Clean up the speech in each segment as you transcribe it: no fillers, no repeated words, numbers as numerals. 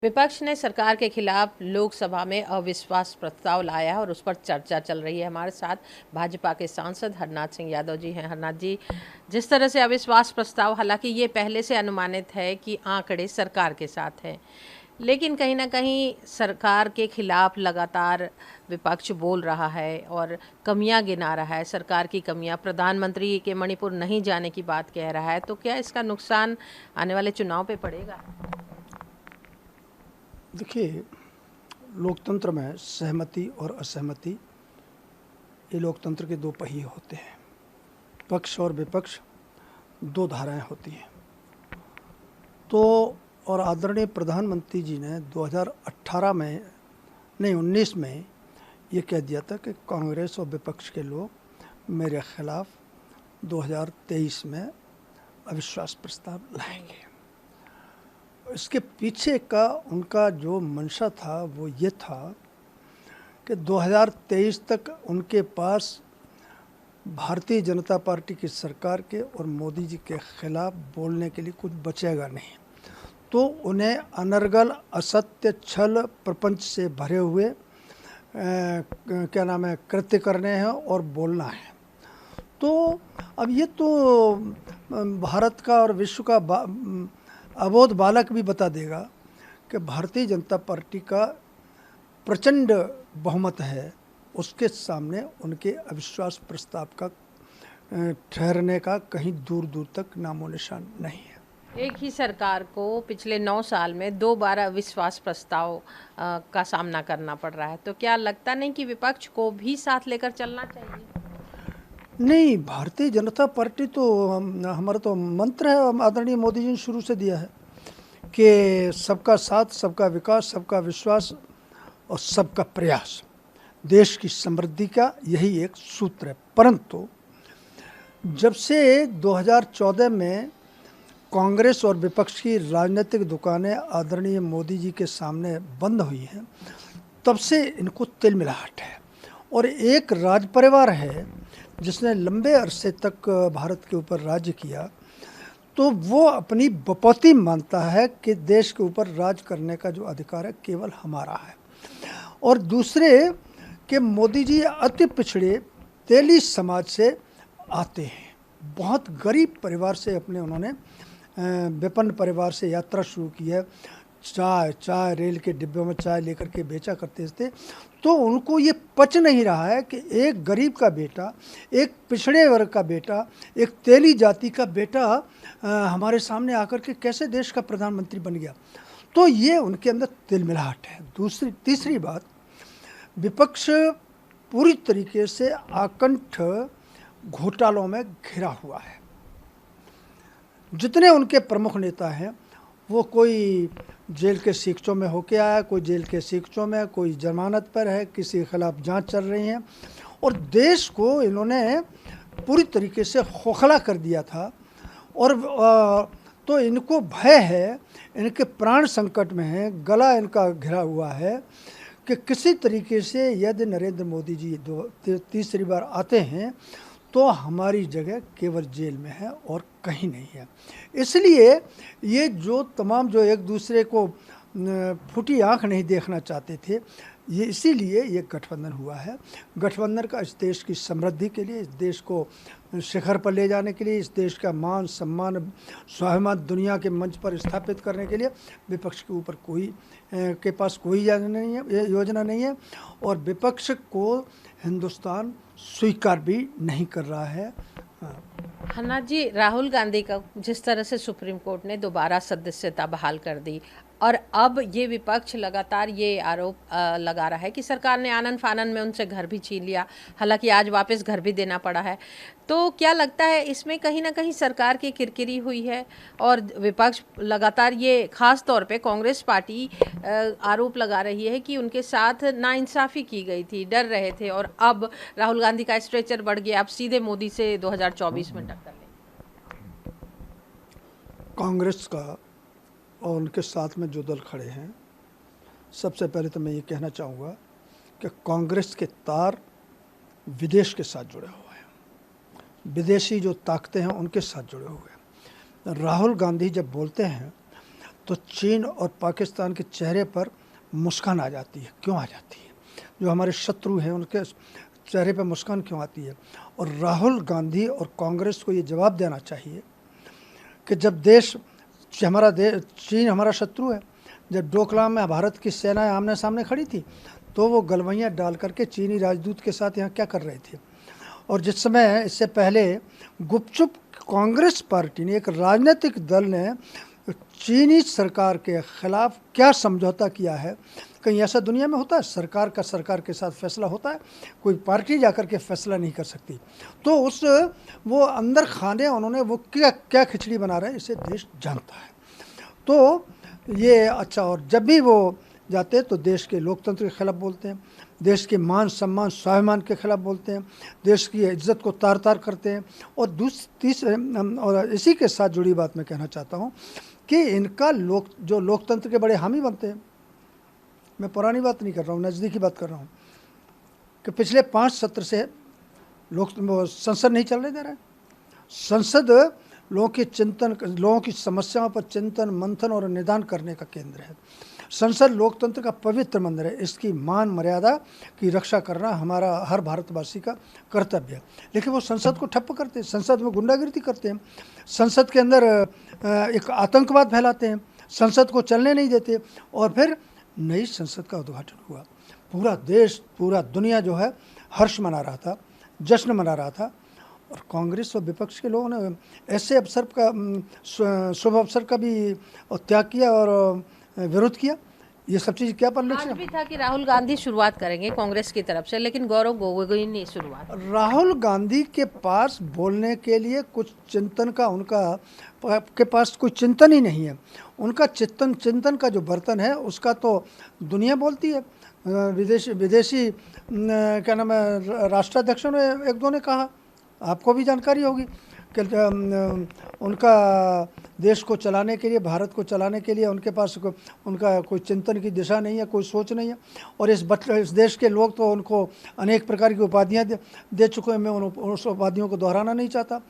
विपक्ष ने सरकार के खिलाफ लोकसभा में अविश्वास प्रस्ताव लाया है और उस पर चर्चा चल रही है। हमारे साथ भाजपा के सांसद हरनाथ सिंह यादव जी हैं। हरनाथ जी, जिस तरह से अविश्वास प्रस्ताव, हालांकि ये पहले से अनुमानित है कि आंकड़े सरकार के साथ हैं, लेकिन कहीं ना कहीं सरकार के खिलाफ लगातार विपक्ष बोल रहा है और कमियां गिना रहा है, सरकार की कमियां। प्रधानमंत्री के मणिपुर नहीं जाने की बात कह रहा है, तो क्या इसका नुकसान आने वाले चुनाव पे पड़ेगा? देखिए, लोकतंत्र में सहमति और असहमति, ये लोकतंत्र के दो पहिए होते हैं। पक्ष और विपक्ष दो धाराएं होती हैं। तो और आदरणीय प्रधानमंत्री जी ने 2018 में नहीं 19 में ये कह दिया था कि कांग्रेस और विपक्ष के लोग मेरे खिलाफ 2023 में अविश्वास प्रस्ताव लाएंगे। इसके पीछे का उनका जो मंशा था वो ये था कि 2023 तक उनके पास भारतीय जनता पार्टी की सरकार के और मोदी जी के खिलाफ बोलने के लिए कुछ बचेगा नहीं। तो उन्हें अनर्गल, असत्य, छल प्रपंच से भरे हुए कृत्य करने हैं और बोलना है। तो अब ये तो भारत का और विश्व का अबोध बालक भी बता देगा कि भारतीय जनता पार्टी का प्रचंड बहुमत है, उसके सामने उनके अविश्वास प्रस्ताव का ठहरने का कहीं दूर दूर तक नामो निशान नहीं है। एक ही सरकार को पिछले 9 साल में 2 बार अविश्वास प्रस्ताव का सामना करना पड़ रहा है, तो क्या लगता नहीं कि विपक्ष को भी साथ लेकर चलना चाहिए? नहीं, भारतीय जनता पार्टी तो हमारा तो मंत्र है, आदरणीय मोदी जी ने शुरू से दिया है कि सबका साथ, सबका विकास, सबका विश्वास और सबका प्रयास, देश की समृद्धि का यही एक सूत्र है। परंतु जब से 2014 में कांग्रेस और विपक्ष की राजनीतिक दुकानें आदरणीय मोदी जी के सामने बंद हुई हैं, तब से इनको तिलमिलाहट है। और एक राज परिवार है जिसने लंबे अरसे तक भारत के ऊपर राज्य किया, तो वो अपनी बपौती मानता है कि देश के ऊपर राज करने का जो अधिकार है केवल हमारा है। और दूसरे कि मोदी जी अति पिछड़े तेली समाज से आते हैं, बहुत गरीब परिवार से अपने उन्होंने विपन्न परिवार से यात्रा शुरू की है। चाय रेल के डिब्बे में चाय लेकर के बेचा करते थे। तो उनको ये पच नहीं रहा है कि एक गरीब का बेटा, एक पिछड़े वर्ग का बेटा, एक तेली जाति का बेटा हमारे सामने आकर के कैसे देश का प्रधानमंत्री बन गया। तो ये उनके अंदर तिलमिलाहट है। तीसरी बात, विपक्ष पूरी तरीके से आकंठ घोटालों में घिरा हुआ है। जितने उनके प्रमुख नेता हैं वो कोई जेल के सीखचों में होके आया, कोई जेल के सीखचों में, कोई जमानत पर है, किसी के खिलाफ जांच चल रही है। और देश को इन्होंने पूरी तरीके से खोखला कर दिया था। और तो इनको भय है, इनके प्राण संकट में है, गला इनका घिरा हुआ है कि किसी तरीके से यदि नरेंद्र मोदी जी तीसरी बार आते हैं तो हमारी जगह केवल जेल में है और कहीं नहीं है। इसलिए ये जो तमाम जो एक दूसरे को फूटी आंख नहीं देखना चाहते थे, ये इसीलिए ये गठबंधन हुआ है। गठबंधन का इस देश की समृद्धि के लिए, इस देश को शिखर पर ले जाने के लिए, इस देश का मान सम्मान स्वाभिमान दुनिया के मंच पर स्थापित करने के लिए विपक्ष के ऊपर के पास कोई योजना नहीं है और विपक्ष को हिंदुस्तान स्वीकार भी नहीं कर रहा है। हरनाथ जी, राहुल गांधी का जिस तरह से सुप्रीम कोर्ट ने दोबारा सदस्यता बहाल कर दी और अब ये विपक्ष लगातार ये आरोप लगा रहा है कि सरकार ने आनन फानन में उनसे घर भी छीन लिया, हालांकि आज वापस घर भी देना पड़ा है। तो क्या लगता है इसमें कहीं ना कहीं सरकार की किरकिरी हुई है? और विपक्ष लगातार, ये खास तौर पे कांग्रेस पार्टी आरोप लगा रही है कि उनके साथ नाइंसाफ़ी की गई थी, डर रहे थे और अब राहुल गांधी का स्ट्रेचर बढ़ गया, अब सीधे मोदी से 2024 में टक्कर लेंगे। कांग्रेस का और उनके साथ में जो दल खड़े हैं, सबसे पहले तो मैं ये कहना चाहूँगा कि कांग्रेस के तार विदेश के साथ जुड़े हुए हैं, विदेशी जो ताकतें हैं उनके साथ जुड़े हुए हैं। राहुल गांधी जब बोलते हैं तो चीन और पाकिस्तान के चेहरे पर मुस्कान आ जाती है। क्यों आ जाती है? जो हमारे शत्रु हैं उनके चेहरे पर मुस्कान क्यों आती है? और राहुल गांधी और कांग्रेस को ये जवाब देना चाहिए कि जब चीन हमारा शत्रु है, जब डोकलाम में भारत की सेनाएं आमने सामने खड़ी थी तो वो गलवैयाँ डाल करके चीनी राजदूत के साथ यहाँ क्या कर रहे थे? और जिस समय इससे पहले गुपचुप कांग्रेस पार्टी ने, एक राजनीतिक दल ने चीनी सरकार के खिलाफ क्या समझौता किया है? कहीं ऐसा दुनिया में होता है? सरकार का सरकार के साथ फैसला होता है? कोई पार्टी जाकर के फैसला नहीं कर सकती। तो वो अंदर खाने उन्होंने वो क्या क्या खिचड़ी बना रहे हैं इसे देश जानता है। तो ये अच्छा, और जब भी वो जाते हैं तो देश के लोकतंत्र के खिलाफ बोलते हैं, देश के मान सम्मान स्वाभिमान के खिलाफ बोलते हैं, देश की इज्जत को तार तार करते हैं। और तीसरे, और इसी के साथ जुड़ी बात मैं कहना चाहता हूँ कि इनका जो लोकतंत्र के बड़े हामी बनते हैं। मैं पुरानी बात नहीं कर रहा हूँ, नज़दीकी बात कर रहा हूँ कि पिछले 5 सत्र से संसद नहीं चलने दे रहा है। संसद लोगों की समस्याओं पर चिंतन मंथन और निदान करने का केंद्र है। संसद लोकतंत्र का पवित्र मंदिर है। इसकी मान मर्यादा की रक्षा करना हमारा हर भारतवासी का कर्तव्य है। लेकिन वो संसद को ठप्प करते हैं, संसद में गुंडागिरी करते हैं, संसद के अंदर एक आतंकवाद फैलाते हैं, संसद को चलने नहीं देते। और फिर नई संसद का उद्घाटन हुआ, पूरा देश पूरा दुनिया जो है हर्ष मना रहा था, जश्न मना रहा था। और कांग्रेस और विपक्ष के लोगों ने ऐसे अवसर का शुभ अवसर का भी त्याग किया और विरोध किया। ये सब चीज़ क्या परिलक्षित आज भी था कि राहुल गांधी शुरुआत करेंगे कांग्रेस की तरफ से, लेकिन गौरव गोगोई ने शुरुआत। राहुल गांधी के पास बोलने के लिए कुछ चिंतन का के पास कोई चिंतन ही नहीं है। उनका चिंतन का जो बर्तन है उसका तो दुनिया बोलती है। विदेशी क्या नाम है राष्ट्राध्यक्षों ने एक दो ने कहा, आपको भी जानकारी होगी कि उनका देश को चलाने के लिए, भारत को चलाने के लिए उनके पास उनका कोई चिंतन की दिशा नहीं है, कोई सोच नहीं है। और इस देश के लोग तो उनको अनेक प्रकार की उपाधियाँ दे चुके हैं। मैं उस उपाधियों को दोहराना नहीं चाहता।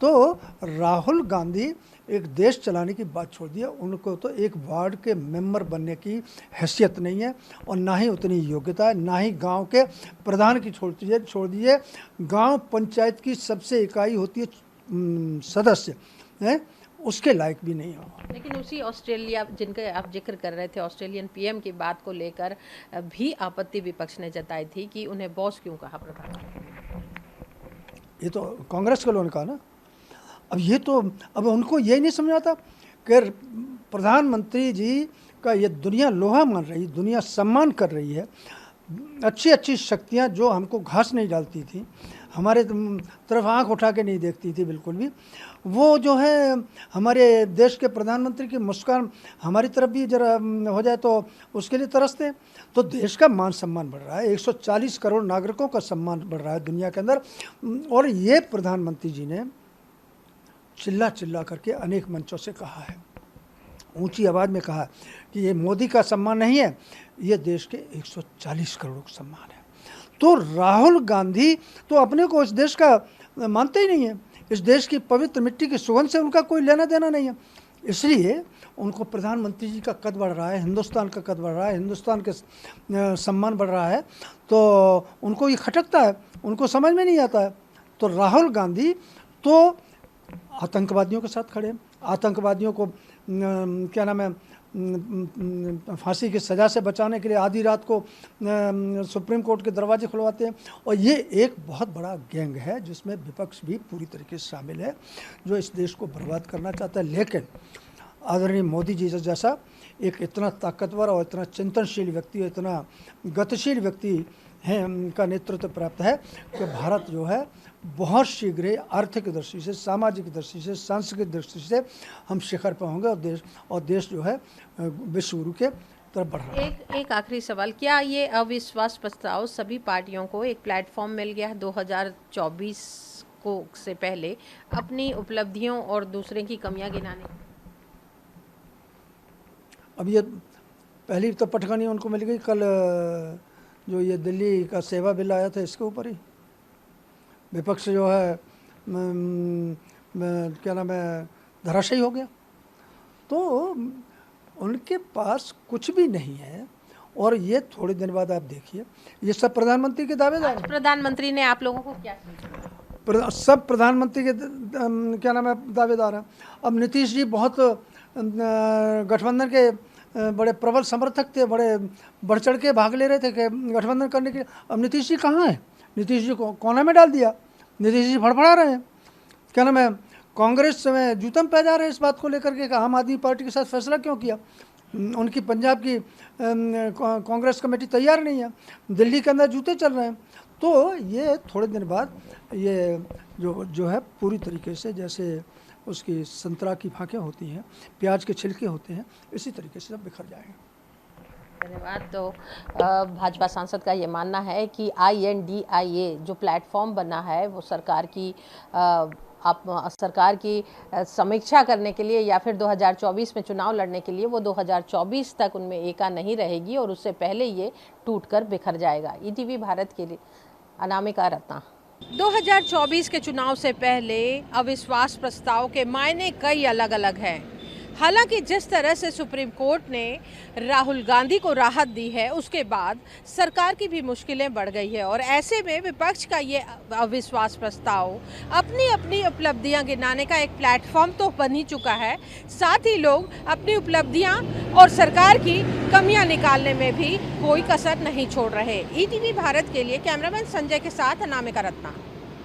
तो राहुल गांधी एक देश चलाने की बात छोड़ दिया, उनको तो एक वार्ड के मेंबर बनने की हैसियत नहीं है और ना ही उतनी योग्यता है, ना ही गांव के प्रधान की छोड़ दीजिए गांव पंचायत की सबसे इकाई होती है सदस्य है, उसके लायक भी नहीं हो। लेकिन उसी ऑस्ट्रेलिया जिनका आप जिक्र कर रहे थे, ऑस्ट्रेलियन पीएम की बात को लेकर भी आपत्ति विपक्ष ने जताई थी कि उन्हें बॉस क्यों कहा प्रधानमंत्री। ये तो कांग्रेस के लोगों ने कहा ना। अब उनको ये नहीं समझ आता कि प्रधानमंत्री जी का ये दुनिया लोहा मान रही, दुनिया सम्मान कर रही है। अच्छी शक्तियाँ जो हमको घास नहीं डालती थी, हमारे तरफ आंख उठा के नहीं देखती थी बिल्कुल भी, वो जो है हमारे देश के प्रधानमंत्री की मुस्कान हमारी तरफ भी जरा हो जाए तो उसके लिए तरसते हैं। तो देश का मान सम्मान बढ़ रहा है, 140 करोड़ नागरिकों का सम्मान बढ़ रहा है दुनिया के अंदर। और ये प्रधानमंत्री जी ने चिल्ला करके अनेक मंचों से कहा है, ऊंची आवाज़ में कहा कि ये मोदी का सम्मान नहीं है, ये देश के 140 करोड़ का सम्मान है। तो राहुल गांधी तो अपने को इस देश का मानते ही नहीं है, इस देश की पवित्र मिट्टी की सुगंध से उनका कोई लेना देना नहीं है। इसलिए उनको प्रधानमंत्री जी का कद बढ़ रहा है, हिंदुस्तान का कद बढ़ रहा है, हिंदुस्तान के सम्मान बढ़ रहा है, तो उनको ये खटकता है, उनको समझ में नहीं आता है। तो राहुल गांधी तो आतंकवादियों के साथ खड़े, आतंकवादियों को क्या नाम है फांसी की सज़ा से बचाने के लिए आधी रात को सुप्रीम कोर्ट के दरवाजे खुलवाते हैं। और ये एक बहुत बड़ा गैंग है जिसमें विपक्ष भी पूरी तरीके से शामिल है, जो इस देश को बर्बाद करना चाहता है। लेकिन आदरणीय मोदी जी जैसा एक इतना ताकतवर और इतना चिंतनशील व्यक्ति, इतना गतिशील व्यक्ति है का नेतृत्व प्राप्त है कि भारत जो है बहुत शीघ्र ही आर्थिक दृष्टि से, सामाजिक दृष्टि से, सांस्कृतिक दृष्टि से हम शिखर पर होंगे और देश जो है विश्व गुरु के तरफ बढ़ रहा है। एक आखिरी सवाल, क्या ये अविश्वास प्रस्ताव सभी पार्टियों को एक प्लेटफॉर्म मिल गया है 2024 को से पहले अपनी उपलब्धियों और दूसरे की कमियां गिनाने? अब ये पहली तो पटखनी उनको मिल गई, कल जो ये दिल्ली का सेवा बिल आया था इसके ऊपर ही विपक्ष जो है क्या नाम है धराशायी हो गया। तो उनके पास कुछ भी नहीं है। और ये थोड़े दिन बाद आप देखिए, ये सब प्रधानमंत्री के दावेदार आज प्रधानमंत्री ने आप लोगों को क्या समझाया? सब प्रधानमंत्री के क्या नाम है दावेदार हैं। अब नीतीश जी बहुत गठबंधन के बड़े प्रबल समर्थक थे, बड़े बढ़ चढ़ के भाग ले रहे थे कि गठबंधन करने के लिए। अब नीतीश जी कहाँ हैं? नीतीश जी को कोने में डाल दिया। नीतीश जी फड़फड़ा रहे हैं, क्या नाम है, कांग्रेस में जूतम पै जा रहे हैं इस बात को लेकर के आम आदमी पार्टी के साथ फैसला क्यों किया। उनकी पंजाब की कांग्रेस कमेटी तैयार नहीं है, दिल्ली के अंदर जूते चल रहे हैं। तो ये थोड़े दिन बाद ये जो है पूरी तरीके से जैसे उसकी संतरा की फांकें होती हैं, प्याज के छिलके होते हैं, इसी तरीके से सब बिखर जाएंगे। धन्यवाद। तो भाजपा सांसद का ये मानना है कि INDIA जो प्लेटफॉर्म बना है वो सरकार की समीक्षा करने के लिए या फिर 2024 में चुनाव लड़ने के लिए, वो 2024 तक उनमें एका नहीं रहेगी और उससे पहले ये टूटकर बिखर जाएगा। ETV भारत के लिए अनामिका रत्ना। 2024 के चुनाव से पहले अविश्वास प्रस्ताव के मायने कई अलग अलग हैं। हालांकि जिस तरह से सुप्रीम कोर्ट ने राहुल गांधी को राहत दी है, उसके बाद सरकार की भी मुश्किलें बढ़ गई है और ऐसे में विपक्ष का ये अविश्वास प्रस्ताव अपनी अपनी उपलब्धियां गिनाने का एक प्लेटफॉर्म तो बन ही चुका है, साथ ही लोग अपनी उपलब्धियां और सरकार की कमियां निकालने में भी कोई कसर नहीं छोड़ रहे। ETV भारत के लिए कैमरामैन संजय के साथ अनामिका रत्ना।